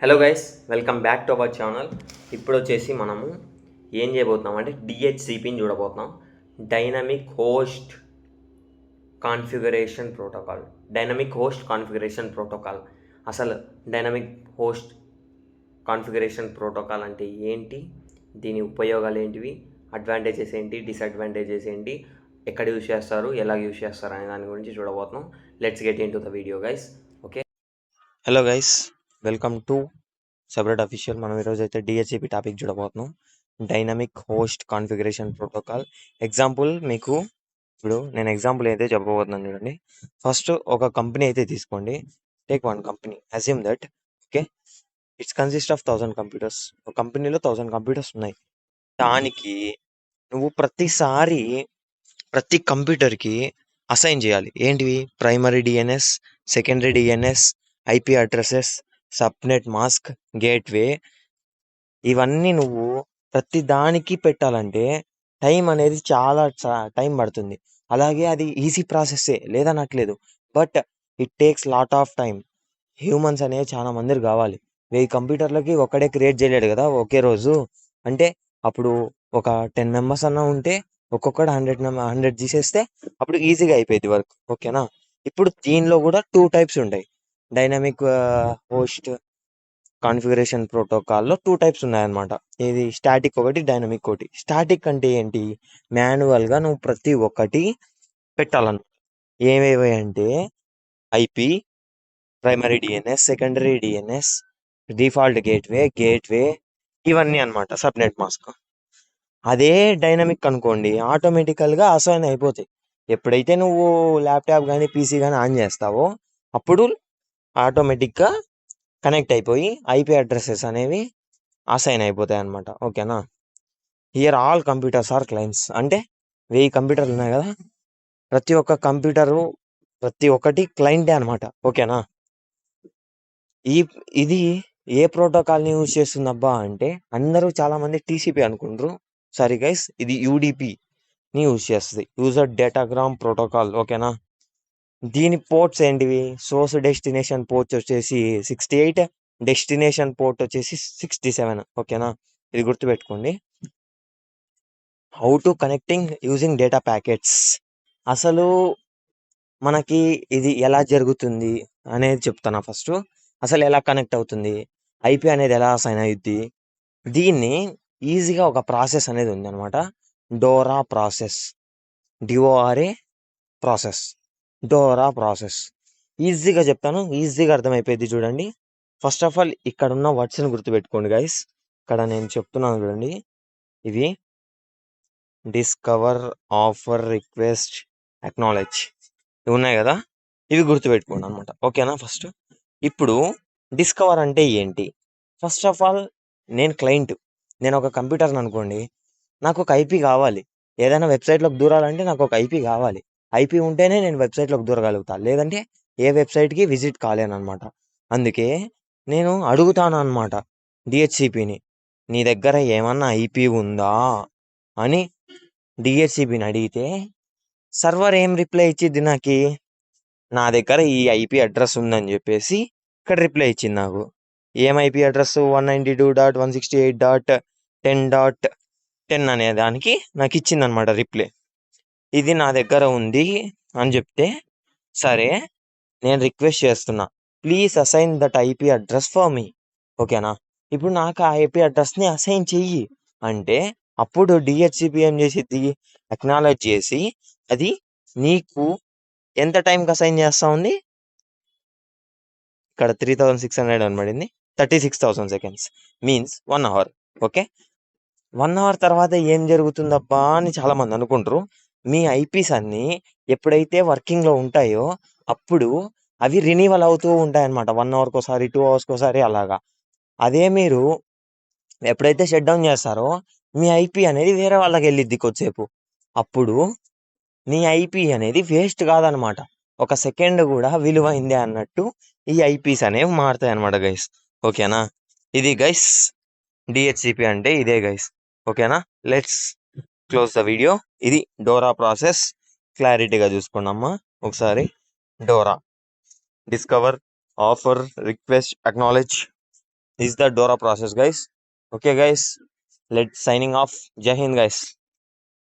Hello guys, welcome back to our channel. ఇప్పుడు వచ్చేసి మనము ఏం చేయబోతున్నాం అంటే డిహెచ్సిపిని చూడబోతున్నాం. Dynamic host configuration protocol. అసలు డైనమిక్ హోస్ట్ కాన్ఫిగరేషన్ ప్రోటోకాల్ అంటే ఏంటి, దీని ఉపయోగాలు ఏంటివి, అడ్వాంటేజెస్ ఏంటి, డిసడ్వాంటేజెస్ ఏంటి, ఎక్కడ యూజ్ చేస్తారు, ఎలా యూజ్ చేస్తారు అనే దాని గురించి చూడబోతున్నాం. Let's get in to the video guys. Okay, hello guys, welcome to separate official. మనం ఈరోజు అయితే డిహెచ్సిపి టాపిక్ చూడబోతున్నాం. Dynamic host configuration protocol. Example మీకు ఇప్పుడు నేను ఎగ్జాంపుల్ అయితే చెప్పబోతున్నాను చూడండి. ఫస్ట్ ఒక కంపెనీ అయితే తీసుకోండి. Take one company, assume that okay it's consist of 1000 computers. ఒక కంపెనీలో 1000 కంప్యూటర్స్ ఉన్నాయి. దానికి నువ్వు ప్రతిసారి ప్రతి కంప్యూటర్కి అసైన్ చేయాలి. ఏంటివి? Primary DNS, secondary DNS, IP addresses, subnet mask, gateway. ఇవన్నీ నువ్వు ప్రతి దానికి పెట్టాలంటే టైం అనేది చాలా టైం పడుతుంది. అలాగే అది ఈజీ ప్రాసెస్సే లేదనట్లేదు, but it takes lot of time. Humans అనేవి చాలా మంది కావాలి. 1000 కంప్యూటర్లకి ఒక్కడే క్రియేట్ చేయలేడు కదా ఒకే రోజు. అంటే అప్పుడు ఒక 10 మెంబర్స్ అన్నా ఉంటే ఒక్కొక్కడు 100 తీసేస్తే అప్పుడు ఈజీగా అయిపోయింది వర్క్. ఓకేనా? ఇప్పుడు దీనిలో కూడా 2 టైప్స్ ఉంటాయి. డైనమిక్ హోస్ట్ కాన్ఫిగరేషన్ ప్రోటోకాల్లో 2 టైప్స్ ఉన్నాయన్నమాట. ఇది స్టాటిక్ ఒకటి, డైనమిక్ ఒకటి. స్టాటిక్ అంటే ఏంటి? మాన్యువల్గా నువ్వు ప్రతి ఒక్కటి పెట్టాలన్నమాట. ఏమేవి అంటే IP, primary DNS, secondary DNS, default gateway ఇవన్నీ అనమాట. Subnet mask. అదే డైనమిక్ అనుకోండి, ఆటోమేటికల్గా అసైన్ అయిపోతాయి. ఎప్పుడైతే నువ్వు ల్యాప్టాప్ కానీ పీసీ కానీ ఆన్ చేస్తావో అప్పుడు ఆటోమేటిక్గా కనెక్ట్ అయిపోయి ఐపీ అడ్రసెస్ అనేవి అసైన్ అయిపోతాయి అనమాట. ఓకేనా? Here all computers are clients. అంటే 1000 కంప్యూటర్లు ఉన్నాయి కదా, ప్రతి ఒక్క కంప్యూటరు ప్రతి ఒక్కటి క్లయింటే అనమాట. ఓకేనా? ఇది ఏ ప్రోటోకాల్ని యూజ్ చేస్తుందబ్బా అంటే అందరూ చాలామంది టీసీపీ అనుకుంటారు. సారీ గైస్, ఇది యూడిపిని యూజ్ చేస్తుంది, యూజర్ డేటాగ్రామ్ ప్రోటోకాల్. ఓకేనా? దీని పోర్ట్స్ ఏంటివి? సోర్స్ డెస్టినేషన్ పోర్ట్స్ వచ్చేసి 68, డెస్టినేషన్ పోర్ట్ వచ్చేసి 67. ఓకేనా? ఇది గుర్తుపెట్టుకోండి. How to connecting using data packets. అసలు మనకి ఇది ఎలా జరుగుతుంది అనేది చెప్తాను. ఫస్ట్ అసలు ఎలా కనెక్ట్ అవుతుంది, ఐపీ అనేది ఎలా అసైన్ అయ్యుద్ది. దీన్ని ఈజీగా ఒక ప్రాసెస్ అనేది ఉంది అనమాట. DORA process, D O R A process, DORA process. ఈజీగా చెప్తాను, ఈజీగా అర్థమైపోయింది చూడండి. ఫస్ట్ ఆఫ్ ఆల్ ఇక్కడ ఉన్న వర్డ్స్ని గుర్తుపెట్టుకోండి గైస్. ఇక్కడ నేను చెప్తున్నాను చూడండి, ఇవి డిస్కవర్, ఆఫర్, రిక్వెస్ట్, అక్నాలెడ్జ్ ఇవి ఉన్నాయి కదా, ఇవి గుర్తుపెట్టుకోండి అనమాట. ఓకేనా? ఫస్ట్ ఇప్పుడు డిస్కవర్ అంటే ఏంటి? ఫస్ట్ ఆఫ్ ఆల్ నేను క్లయింట్, నేను ఒక కంప్యూటర్ని అనుకోండి, నాకు ఒక ఐపీ కావాలి. ఏదైనా వెబ్సైట్లోకి దూరాలంటే నాకు ఒక ఐపీ కావాలి. ఐపీ ఉంటేనే నేను వెబ్సైట్లోకి దూరగలుగుతాను, లేదంటే ఏ వెబ్సైట్కి విజిట్ కాలేను అనమాట. అందుకే నేను అడుగుతాను అనమాట డిహెచ్సిపిని, నీ దగ్గర ఏమన్నా ఐపీ ఉందా అని డిహెచ్సిపిని అడిగితే సర్వర్ ఏం రిప్లై ఇచ్చింది నాకు? నా దగ్గర ఈ ఐపీ అడ్రస్ ఉందని చెప్పేసి ఇక్కడ రిప్లై ఇచ్చింది నాకు. ఏం ఐపీ అడ్రస్? 192.168.10.10 అనే దానికి నాకు ఇచ్చింది అనమాట రిప్లై. ఇది నా దగ్గర ఉంది అని చెప్తే, సరే నేను రిక్వెస్ట్ చేస్తున్నా, please assign that IP address for me. ఓకేనా? ఇప్పుడు నాకు ఆ ఐపీ అడ్రస్ని అసైన్ చెయ్యి అంటే అప్పుడు డిహెచ్సిపి ఏం చేసిద్ది? అక్నాలెడ్జ్ చేసి అది నీకు ఎంత టైంకి అసైన్ చేస్తా ఉంది? ఇక్కడ 3600 అని పడింది, 36,000 seconds means 1 hour. Okay, 1 hour తర్వాత ఏం జరుగుతుందబ్బా అని చాలామంది అనుకుంటారు. మీ ఐపీస్ అన్నీ ఎప్పుడైతే వర్కింగ్లో ఉంటాయో అప్పుడు అవి రినీవల్ అవుతూ ఉంటాయన్నమాట. 1 అవర్కి ఒకసారి, 2 అవర్స్కి ఒకసారి అలాగా. అదే మీరు ఎప్పుడైతే షట్ డౌన్ చేస్తారో మీ ఐపీ అనేది వేరే వాళ్ళకి వెళ్ళిద్ది కొద్దిసేపు. అప్పుడు నీ ఐపీ అనేది వేస్ట్ కాదనమాట, ఒక సెకండ్ కూడా విలువైందే అన్నట్టు ఈ ఐపీస్ అనేవి మారుతాయి అనమాట గైస్. ఓకేనా? ఇది గైస్ డిహెచ్సిపి అంటే ఇదే గైస్. ఓకేనా? Let's close the video. ఇది డోరా ప్రాసెస్, క్లారిటీగా చూసుకున్నామ్మా ఒకసారి. Dora: discover, offer, request, acknowledge. This is the DORA process, guys. Okay, guys. Let's signing off. Jai Hind, guys.